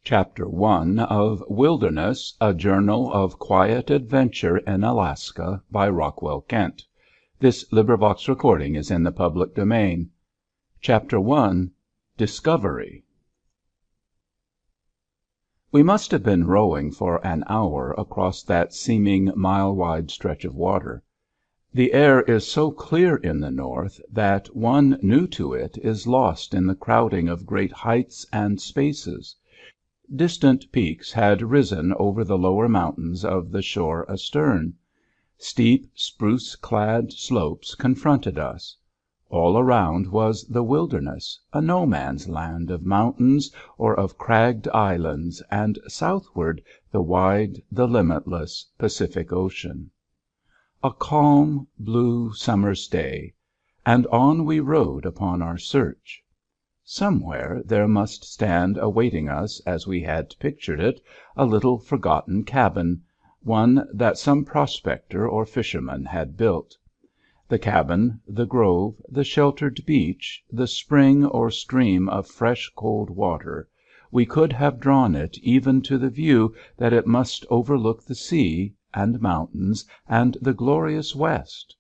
Chapter 1 of Wilderness, A Journal of Quiet Adventure in Alaska, by Rockwell Kent. Recording is in the public domain. Chapter 1 Discovery. We must have been rowing for an hour across that seeming mile-wide stretch of water. The air is so clear in the north that one new to it is lost in the crowding of great heights and spaces. Distant peaks had risen over the lower mountains of the shore astern. Steep, spruce-clad slopes confronted us. All around was the wilderness, a no-man's land of mountains or of cragged islands, and southward the wide, the limitless Pacific Ocean. A calm, blue summer's day, and on we rode upon our search. Somewhere there must stand awaiting us, as we had pictured it, a little forgotten cabin, one that some prospector or fisherman had built. The cabin, the grove, the sheltered beach, the spring or stream of fresh cold water, we could have drawn it even to the view that it must overlook the sea, and mountains, and the glorious West.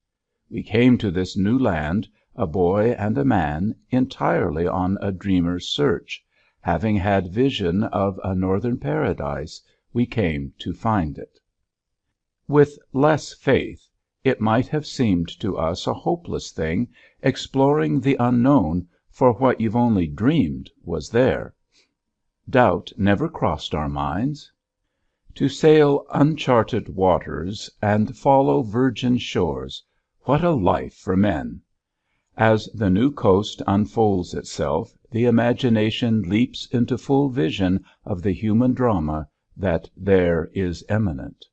We came to this new land, a boy and a man, entirely on a dreamer's search. Having had vision of a northern paradise, we came to find it. With less faith, it might have seemed to us a hopeless thing, exploring the unknown, for what you've only dreamed was there. Doubt never crossed our minds. To sail uncharted waters and follow virgin shores, what a life for men! As the new coast unfolds itself, the imagination leaps into full vision of the human drama that there is imminent.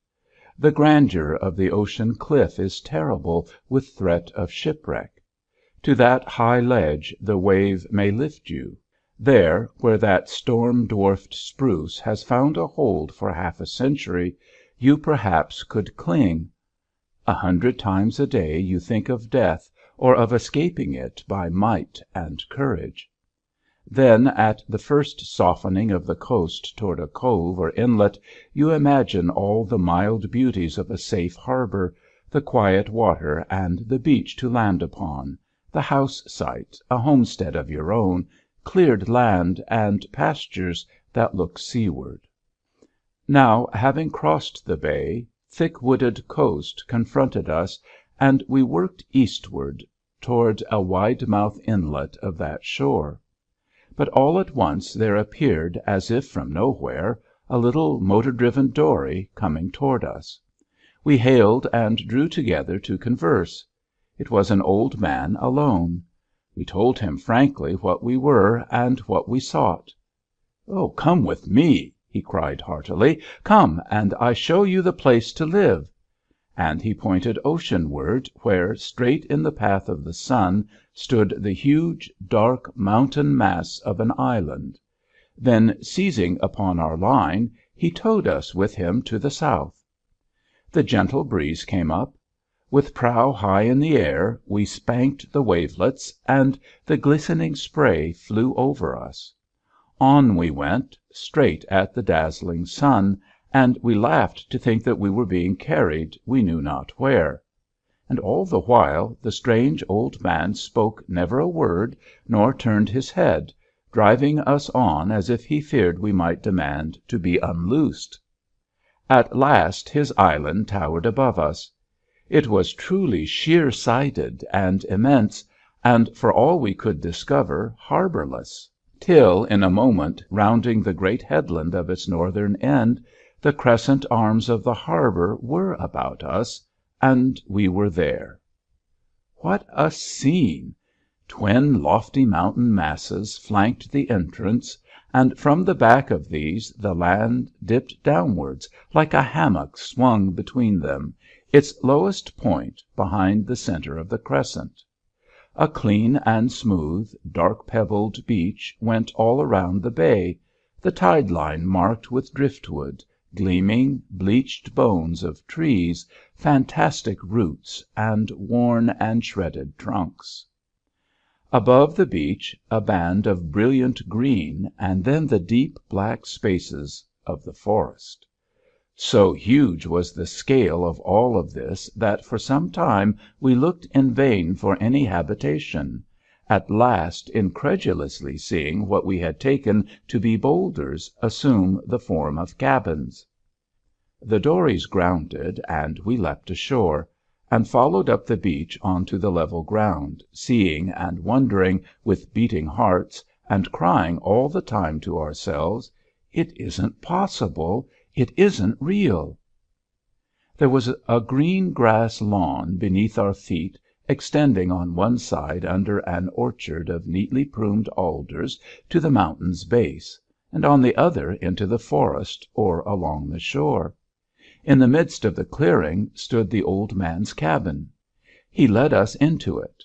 The grandeur of the ocean cliff is terrible with threat of shipwreck. To that high ledge the wave may lift you. There, where that storm-dwarfed spruce has found a hold for half a century, you perhaps could cling. 100 times a day you think of death, or of escaping it by might and courage. Then, at the first softening of the coast toward a cove or inlet, you imagine all the mild beauties of a safe harbor, the quiet water and the beach to land upon, the house site, a homestead of your own, cleared land, and pastures that look seaward. Now, having crossed the bay, thick-wooded coast confronted us, and we worked eastward toward a wide-mouthed inlet of that shore. But all at once there appeared, as if from nowhere, a little motor-driven dory coming toward us. We hailed and drew together to converse. It was an old man alone. We told him frankly what we were and what we sought. "Oh, come with me!" he cried heartily. "Come, and I show you the place to live." And he pointed oceanward, where, straight in the path of the sun, stood the huge, dark mountain mass of an island. Then, seizing upon our line, he towed us with him to the south. The gentle breeze came up. With prow high in the air, we spanked the wavelets, and the glistening spray flew over us. On we went, straight at the dazzling sun, and we laughed to think that we were being carried we knew not where. And all the while the strange old man spoke never a word, nor turned his head, driving us on as if he feared we might demand to be unloosed. At last his island towered above us. It was truly sheer-sided and immense, and, for all we could discover, harborless, till in a moment, rounding the great headland of its northern end, the crescent arms of the harbor were about us, and we were there. What a scene! Twin lofty mountain masses flanked the entrance, and from the back of these the land dipped downwards, like a hammock swung between them, its lowest point behind the center of the crescent. A clean and smooth, dark-pebbled beach went all around the bay, the tide-line marked with driftwood, gleaming, bleached bones of trees, fantastic roots, and worn and shredded trunks. Above the beach a band of brilliant green, and then the deep black spaces of the forest. So huge was the scale of all of this that for some time we looked in vain for any habitation, at last incredulously seeing what we had taken to be boulders assume the form of cabins. The dories grounded, and we leapt ashore, and followed up the beach on to the level ground, seeing and wondering with beating hearts, and crying all the time to ourselves, "It isn't possible! It isn't real!" There was a green grass lawn beneath our feet, extending on one side under an orchard of neatly pruned alders to the mountain's base, and on the other into the forest or along the shore. In the midst of the clearing stood the old man's cabin. He led us into it.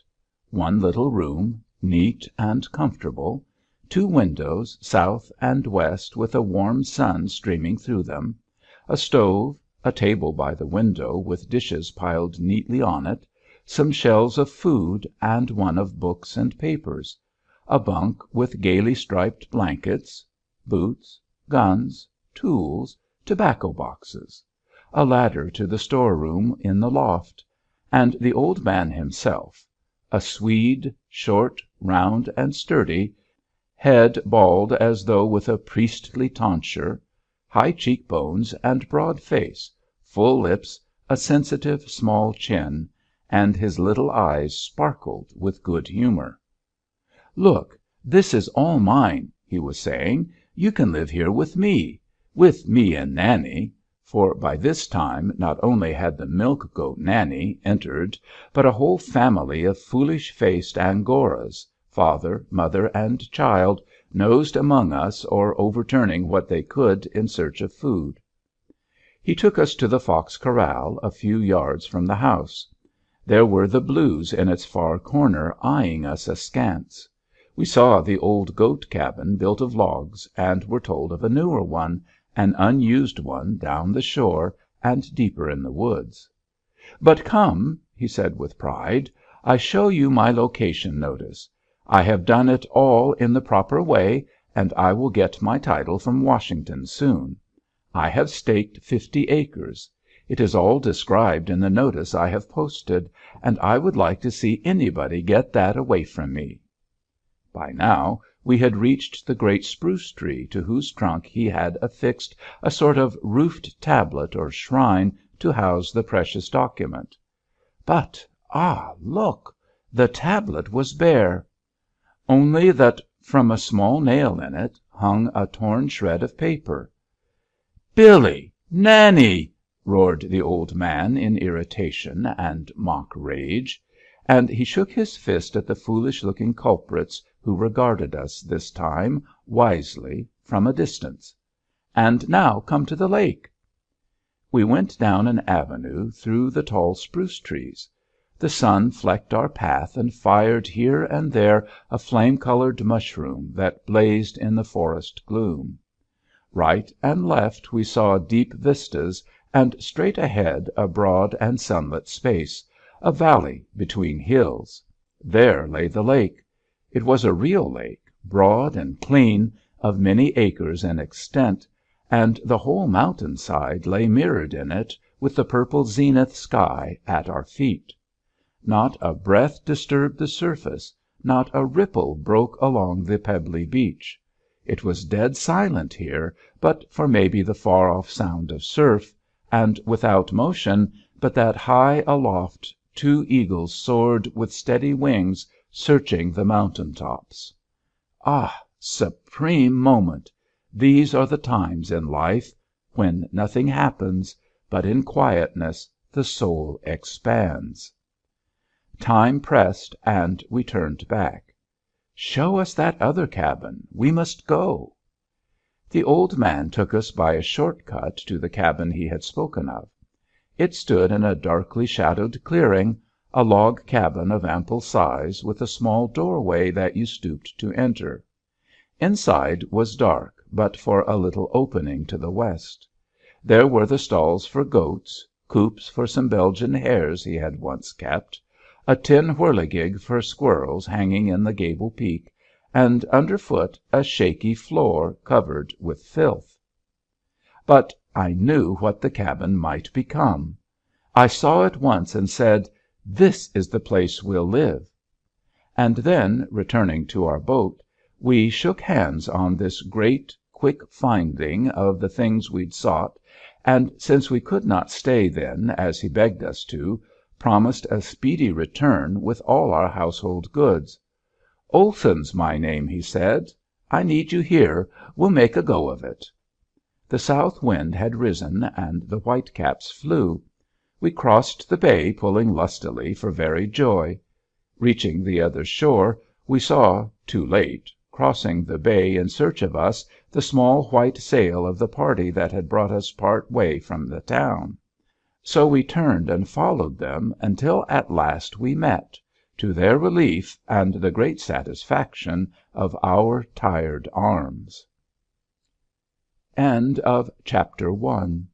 One little room, neat and comfortable, 2 windows, south and west, with a warm sun streaming through them, a stove, a table by the window with dishes piled neatly on it, some shelves of food and one of books and papers, a bunk with gaily striped blankets, boots, guns, tools, tobacco boxes, a ladder to the storeroom in the loft, and the old man himself, a Swede, short, round, and sturdy, head bald as though with a priestly tonsure, high cheekbones and broad face, full lips, a sensitive small chin, and his little eyes sparkled with good humor. "Look, this is all mine," he was saying. "You can live here with me and Nanny," for by this time not only had the milk goat Nanny entered, but a whole family of foolish faced Angoras, father, mother, and child, nosed among us or overturning what they could in search of food. He took us to the fox corral a few yards from the house. There were the blues in its far corner eyeing us askance. We saw the old goat cabin built of logs, and were told of a newer one, an unused one down the shore and deeper in the woods. "But come," he said with pride, "I show you my location notice. I have done it all in the proper way, and I will get my title from Washington soon. I have staked 50 acres. It is all described in the notice I have posted, and I would like to see anybody get that away from me." By now we had reached the great spruce tree to whose trunk he had affixed a sort of roofed tablet or shrine to house the precious document. But, look! The tablet was bare. Only that from a small nail in it hung a torn shred of paper. "Billy! Nanny!" roared the old man in irritation and mock rage. And he shook his fist at the foolish-looking culprits who regarded us this time, wisely, from a distance. "And now come to the lake." We went down an avenue through the tall spruce trees. The sun flecked our path and fired here and there a flame-colored mushroom that blazed in the forest gloom. Right and left we saw deep vistas, and straight ahead a broad and sunlit space, a valley between hills. There lay the lake. It was a real lake, broad and clean, of many acres in extent, and the whole mountain side lay mirrored in it with the purple zenith sky at our feet. Not a breath disturbed the surface, not a ripple broke along the pebbly beach. It was dead silent here, but for maybe the far-off sound of surf, and without motion, but that high aloft 2 eagles soared with steady wings, searching the mountain tops. Ah, supreme moment! These are the times in life when nothing happens, but in quietness the soul expands. Time pressed, and we turned back. "Show us that other cabin. We must go." The old man took us by a short cut to the cabin he had spoken of. It stood in a darkly shadowed clearing, a log cabin of ample size with a small doorway that you stooped to enter. Inside was dark but for a little opening to the west. There were the stalls for goats, coops for some Belgian hares he had once kept, a tin whirligig for squirrels hanging in the gable peak, and underfoot a shaky floor covered with filth. But I knew what the cabin might become. I saw it once and said, "This is the place we'll live." And then, returning to our boat, we shook hands on this great, quick finding of the things we'd sought, and, since we could not stay then as he begged us to, promised a speedy return with all our household goods. "Olson's my name," he said. "I need you here. We'll make a go of it." The south wind had risen and the whitecaps flew. We crossed the bay pulling lustily for very joy. Reaching the other shore, we saw, too late, crossing the bay in search of us, the small white sail of the party that had brought us part way from the town. So we turned and followed them until at last we met, to their relief and the great satisfaction of our tired arms. Chapter 2